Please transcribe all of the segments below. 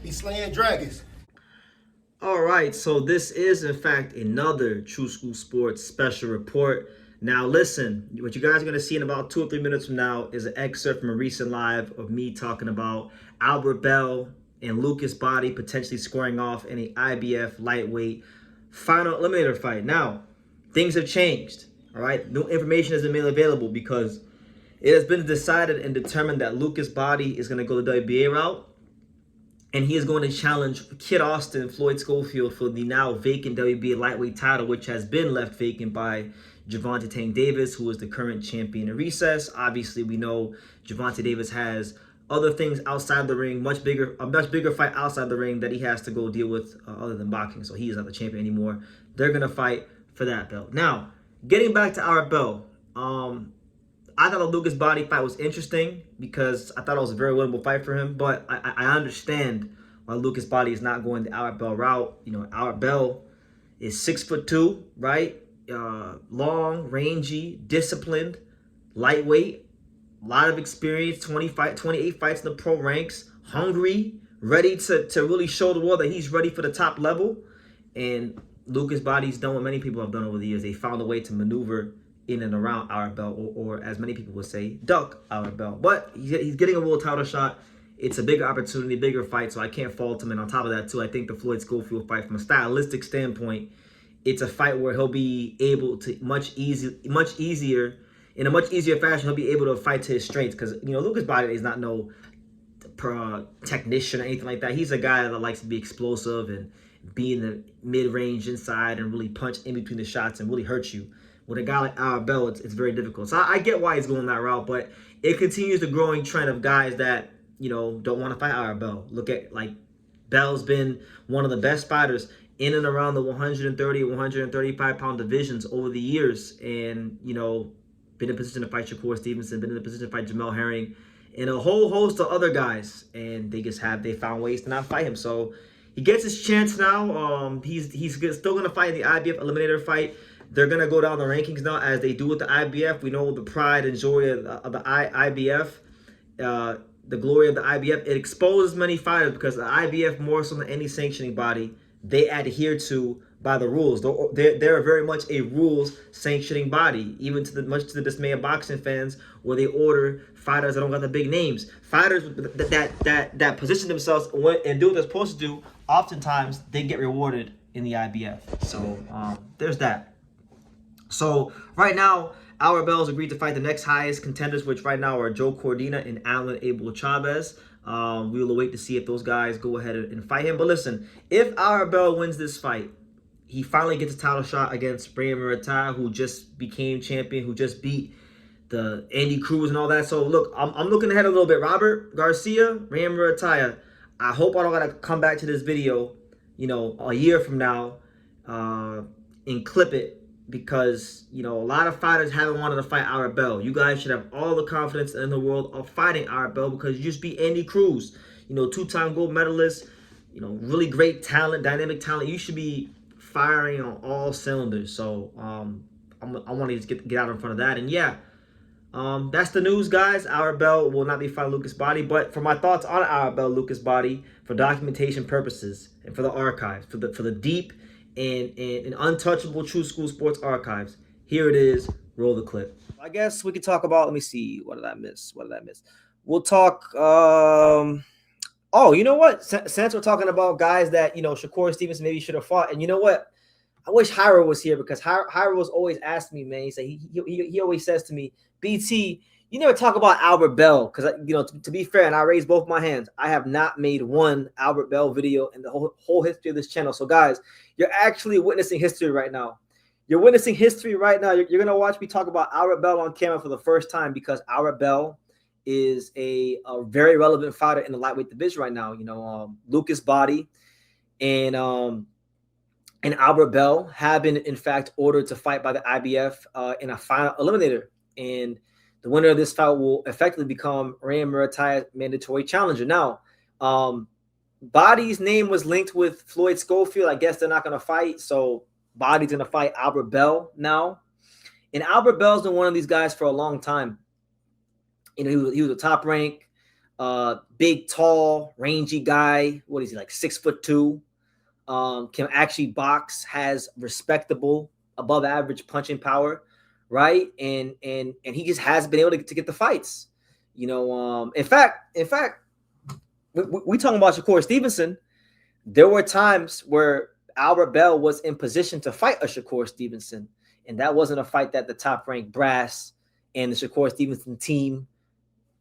Be slaying dragons. All right, so this is in fact another True School Sports special report. Now, listen, what you guys are going to see in about 2 or 3 minutes from now is an excerpt from a recent live of me talking about Albert Bell and Lucas Body potentially squaring off in a IBF lightweight final eliminator fight. Now, things have changed. All right, new information has been made available because it has been decided and determined that Lucas Body is going to go the WBA route, and he is going to challenge Kid Austin, Floyd Schofield, for the now vacant WBA lightweight title, which has been left vacant by Gervonta Tank Davis, who is the current champion in recess. Obviously, we know Gervonta Davis has other things outside the ring, a much bigger fight outside the ring that he has to go deal with other than boxing. So he is not the champion anymore. They're gonna fight for that belt. Now, getting back to our belt, I thought the Lucas Body fight was interesting because I thought it was a very winnable fight for him. But I understand why Lucas Body is not going the Albert Bell route. You know, Albert Bell is 6'2", right? Long, rangy, disciplined, lightweight, a lot of experience, 28 fights in the pro ranks, hungry, ready to really show the world that he's ready for the top level. And Lucas Body's done what many people have done over the years. They found a way to maneuver in and around Albert Bell, or as many people would say, duck Albert Bell. But he's getting a world title shot. It's a bigger opportunity, bigger fight, so I can't fault him. And on top of that, too, I think the Floyd Schofield fight, from a stylistic standpoint, it's a fight where he'll be able to in a much easier fashion, he'll be able to fight to his strengths. Because, you know, Lucas Body is not no technician or anything like that. He's a guy that likes to be explosive and be in the mid-range inside and really punch in between the shots and really hurt you. With a guy like Albert Bell, it's very difficult. So I get why he's going that route, but it continues the growing trend of guys that, you know, don't want to fight Albert Bell. Look at, like, Bell's been one of the best fighters in and around the 130, 135-pound divisions over the years, and, you know, been in position to fight Shakur Stevenson, been in a position to fight Jamel Herring, and a whole host of other guys, and they found ways to not fight him. So he gets his chance now. He's still going to fight in the IBF eliminator fight. They're going to go down the rankings now as they do with the IBF. We know the pride and joy of the IBF, the glory of the IBF. It exposes many fighters because the IBF, more so than any sanctioning body, they adhere to by the rules. They're very much a rules sanctioning body, even much to the dismay of boxing fans, where they order fighters that don't got the big names. Fighters that position themselves and do what they're supposed to do, oftentimes they get rewarded in the IBF. So there's that. So right now, Albert Bell's agreed to fight the next highest contenders, which right now are Joe Cordina and Alan Abel Chavez. We will wait to see if those guys go ahead and fight him. But listen, if Albert Bell wins this fight, he finally gets a title shot against Bryan Murataya, who just became champion, who just beat the Andy Cruz and all that. So look, I'm looking ahead a little bit. Robert Garcia, Bryan Murataya. I hope I don't gotta come back to this video, you know, a year from now, and clip it, because, you know, a lot of fighters haven't wanted to fight Albert Bell. You guys should have all the confidence in the world of fighting Albert Bell, because you just beat Andy Cruz, you know, 2-time gold medalist, you know, really great talent, dynamic talent. You should be firing on all cylinders. So I want to just get out in front of that. And yeah, that's the news, guys. Albert Bell will not be fighting Lucas Body. But for my thoughts on Albert Bell, Lucas Body, for documentation purposes and for the archives, for the deep and untouchable True School Sports archives, here it is. Roll the clip. I guess we could talk about, let me see, what did I miss? We'll talk, oh, you know what? Since we're talking about guys that, you know, Shakur Stevenson maybe should have fought, and you know what? I wish Hyra was here, because Hyra was always asking me, man. He always says to me, BT, you never talk about Albert Bell, because, you know, to be fair, and I raise both my hands, I have not made one Albert Bell video in the whole history of this channel. So guys, you're actually witnessing history right now. You're witnessing history right now. You're going to watch me talk about Albert Bell on camera for the first time, because Albert Bell is a very relevant fighter in the lightweight division right now. You know, Lucas Body and Albert Bell have been, in fact, ordered to fight by the IBF in a final eliminator. And the winner of this fight will effectively become Bryan Murataya's mandatory challenger. Now, Body's name was linked with Floyd Schofield. I guess they're not going to fight, so Body's going to fight Albert Bell now. And Albert Bell's been one of these guys for a long time. You know, he was a top rank Big, tall, rangy guy. What is he, like 6'2"? Can actually box, has respectable, above average punching power, right? And he just has been able to get the fights. In fact, we talking about Shakur Stevenson. There were times where Albert Bell was in position to fight a Shakur Stevenson, and that wasn't a fight that the top ranked brass and the Shakur Stevenson team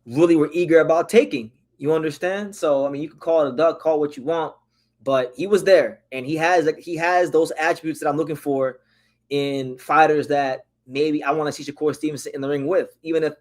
really were eager about taking. You understand? So I mean, you can call it a duck, call it what you want, but he was there, and he has those attributes that I'm looking for in fighters that maybe I want to see Shakur Stevenson in the ring with, even if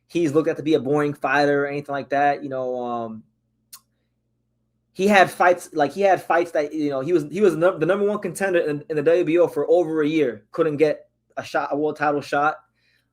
he's looked at to be a boring fighter or anything like that. He had fights that he was the number one contender in the WBO for over a year. Couldn't get a world title shot.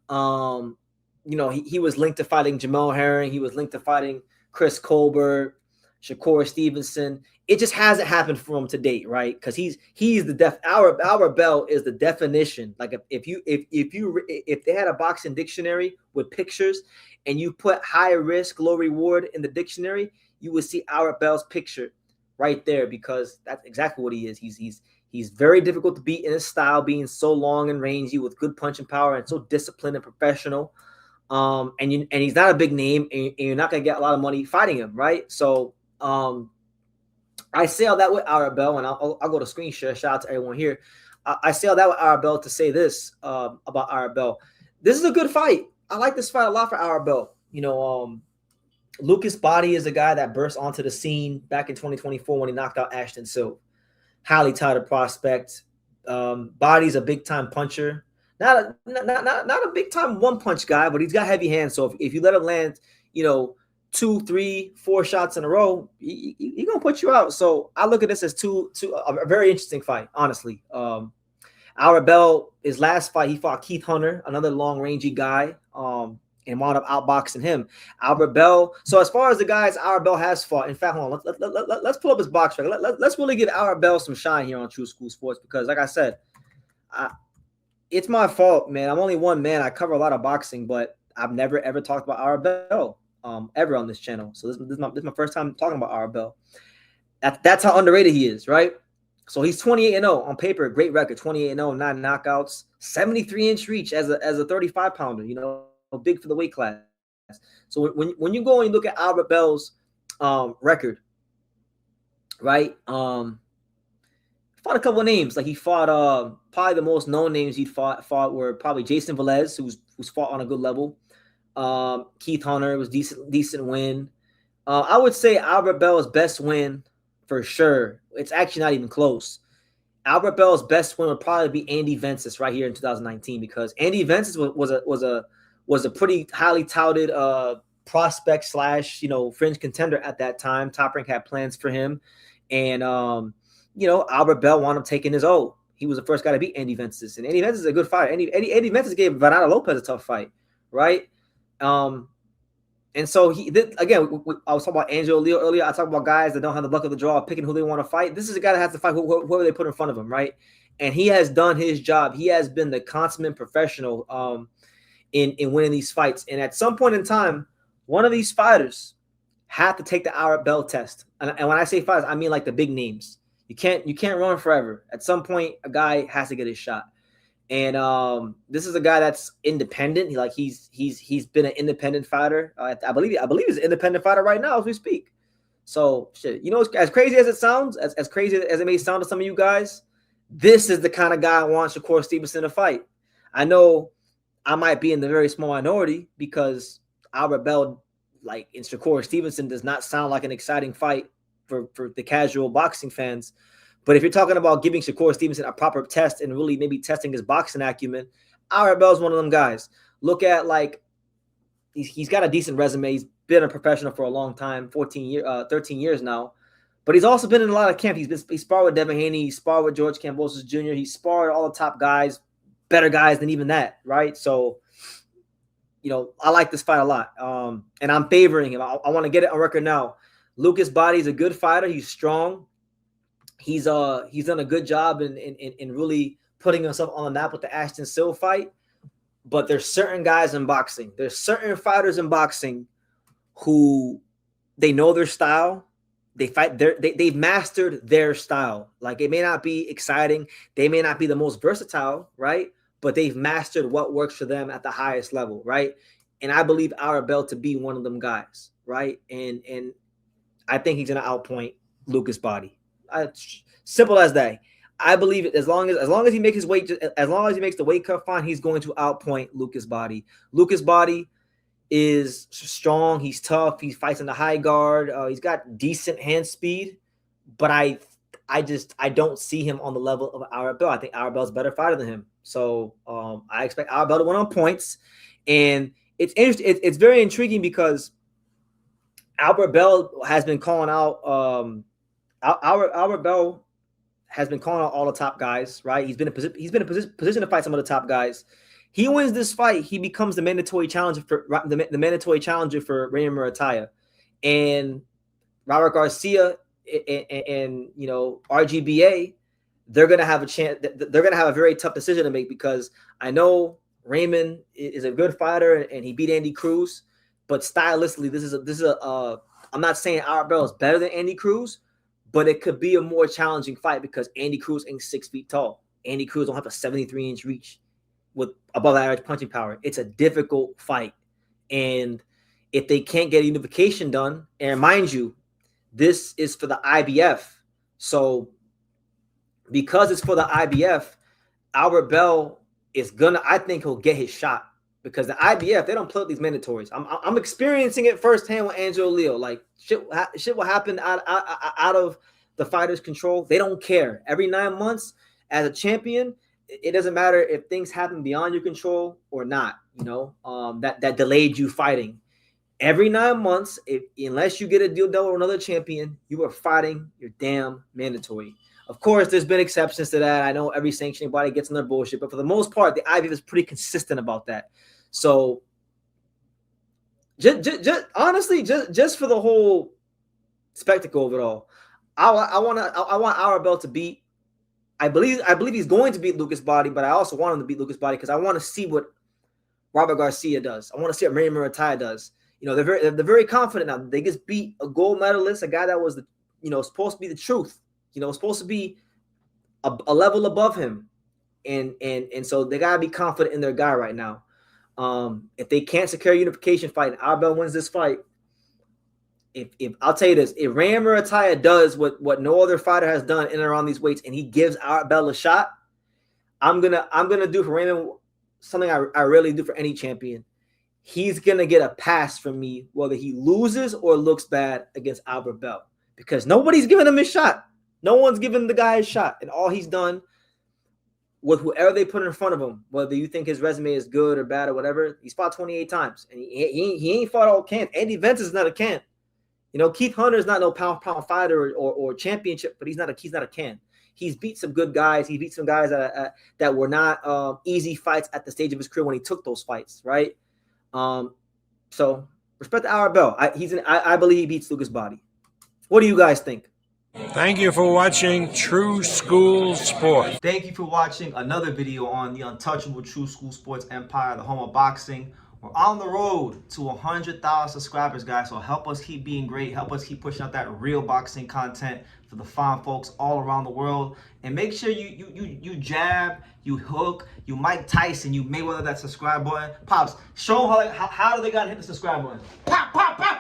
He was linked to fighting Jamel Herring. He was linked to fighting Chris Colbert, Shakur Stevenson. It just hasn't happened for him to date, right? Because he's the Albert Bell is the definition. Like if they had a boxing dictionary with pictures and you put high risk, low reward in the dictionary, you would see Albert Bell's picture right there, because that's exactly what he is. He's very difficult to beat in his style, being so long and rangy with good punching power and so disciplined and professional. And he's not a big name, and you're not gonna get a lot of money fighting him, right? So I say all that with Albert Bell, and I'll go to screen share. Shout out to everyone here. I say all that with Albert Bell to say this about Albert Bell. This is a good fight. I like this fight a lot for Albert Bell. Lucas Body is a guy that burst onto the scene back in 2024 when he knocked out Ashton Silva. Highly touted prospect. Body's a big time puncher. Not a big time one punch guy, but he's got heavy hands. So if you let him land, 2, 3, 4 shots in a row, he gonna put you out. So I look at this as a very interesting fight, honestly. Albert Bell, his last fight, he fought Keith Hunter, another long rangy guy, and wound up outboxing him. Albert Bell. So as far as the guys Albert Bell has fought, in fact, hold on, let's pull up his box record. Let's really give Albert Bell some shine here on True School Sports, because, like I said, it's my fault, man. I'm only one man. I cover a lot of boxing, but I've never ever talked about Albert Bell ever on this channel. So this is my first time talking about Albert Bell. That's how underrated he is, right? So he's 28-0 on paper, great record, 28-0, 9 knockouts, 73-inch reach as a 35-pounder. Big for the weight class. So when you go and look at Albert Bell's record, right? Fought a couple of names. Like he fought probably the most known names he fought were probably Jason Velez, who's fought on a good level. Keith Hunter was decent win. I would say Albert Bell's best win for sure. It's actually not even close. Albert Bell's best win would probably be Andy Vences right here in 2019, because Andy Vences was a pretty highly touted prospect / fringe contender at that time. Top Rank had plans for him, and Albert Bell wound up taking his O. He was the first guy to beat Andy Vences, and Andy Vences is a good fighter. Andy Vences gave Bernardo Lopez a tough fight, right? And so I was talking about Angelo Leo earlier. I talked about guys that don't have the luck of the draw, picking who they want to fight. This is a guy that has to fight whoever they put in front of him, right? And he has done his job. He has been the consummate professional in winning these fights. And at some point in time, one of these fighters had to take the Albert Bell test. And when I say fighters, I mean like the big names. You can't run forever. At some point, a guy has to get his shot. And this is a guy that's independent. He's been an independent fighter. I believe he's an independent fighter right now as we speak. So shit, as crazy as it sounds, as crazy as it may sound to some of you guys, this is the kind of guy I want Shakur Stevenson to fight. I know I might be in the very small minority, because Albert Bell, like in Shakur Stevenson, does not sound like an exciting fight for the casual boxing fans. But if you're talking about giving Shakur Stevenson a proper test and really maybe testing his boxing acumen, Albert Bell's one of them guys. Look at, like, he's got a decent resume. He's been a professional for a long time, 13 years now. But he's also been in a lot of camps. He sparred with Devin Haney. He sparred with George Kambosos Jr. He sparred all the top guys, better guys than even that, right? So, I like this fight a lot. And I'm favoring him. I want to get it on record now. Lucas Body's a good fighter. He's strong. He's done a good job in really putting himself on the map with the Ashton Silva fight. But there's certain guys in boxing. There's certain fighters in boxing who they know their style. They fight they've mastered their style. Like, it may not be exciting, they may not be the most versatile, right? But they've mastered what works for them at the highest level, right? And I believe Arabelle to be one of them guys, right? And I think he's gonna outpoint Lucas Body. Simple as that. I believe it, as long as he makes his weight, as long as he makes the weight cut fine, he's going to outpoint Lucas Body. Lucas Body is strong. He's tough. He fights in the high guard. He's got decent hand speed, but I don't see him on the level of Arabelle. I think Arabelle's a better fighter than him. So I expect Arabelle to win on points. And it's interesting. It's very intriguing because Albert Bell has been calling out. Albert Bell has been calling out all the top guys, right? He's been in a position to fight some of the top guys. He wins this fight, he becomes the mandatory challenger for Raymond Murataya, and Robert Garcia and RGBA. They're gonna have a chance. They're gonna have a very tough decision to make, because I know Raymond is a good fighter and he beat Andy Cruz, but stylistically, this is a. I'm not saying Arabelle is better than Andy Cruz, but it could be a more challenging fight because Andy Cruz ain't 6 feet tall. Andy Cruz don't have a 73-inch reach with above average punching power. It's a difficult fight. And if they can't get a unification done, and mind you, this is for the IBF. So because it's for the IBF, Albert Bell is I think he'll get his shot, because the IBF, they don't play with these mandatories. I'm experiencing it firsthand with Angelo Leo. Like, shit will happen out of the fighter's control. They don't care. Every 9 months as a champion, it doesn't matter if things happen beyond your control or not, that delayed you fighting. Every 9 months, unless you get a deal done with another champion, you are fighting your damn mandatory. Of course, there's been exceptions to that. I know every sanctioning body gets in their bullshit, but for the most part, the IBF is pretty consistent about that. So, honestly, for the whole spectacle of it all, I want Arabelle to beat. I believe he's going to beat Lucas Body, but I also want him to beat Lucas Body because I want to see what Robert Garcia does. I want to see what Raymond Murataya does. They're very confident now. They just beat a gold medalist, a guy that was supposed to be the truth. Supposed to be a level above him, and so they gotta be confident in their guy right now. If they can't secure a unification fight and Arabelle wins this fight, if I'll tell you this, if Raymond Murataya does what no other fighter has done in and around these weights, and he gives Arabelle a shot, I'm gonna do for Raymond something I rarely do for any champion. He's gonna get a pass from me whether he loses or looks bad against Albert Bell, because nobody's giving him a shot. No one's giving the guy a shot, and all he's done with whoever they put in front of him, whether you think his resume is good or bad or whatever, he's fought 28 times, and he ain't fought all can. Andy Vance is not a can. Keith Hunter is not no pound fighter or championship, but he's not a can. He's beat some good guys. He beat some guys that were not easy fights at the stage of his career when he took those fights, right? So respect to Arabelle. I believe he beats Lucas Body. What do you guys think? Thank you for watching True School Sports. Thank you for watching another video on the untouchable True School Sports empire, the home of boxing. We're on the road to 100,000 subscribers, guys. So help us keep being great. Help us keep pushing out that real boxing content for the fine folks all around the world. And make sure you jab, you hook, you Mike Tyson, you Mayweather that subscribe button. Pops, show them how do they gotta hit the subscribe button. Pop, pop, pop.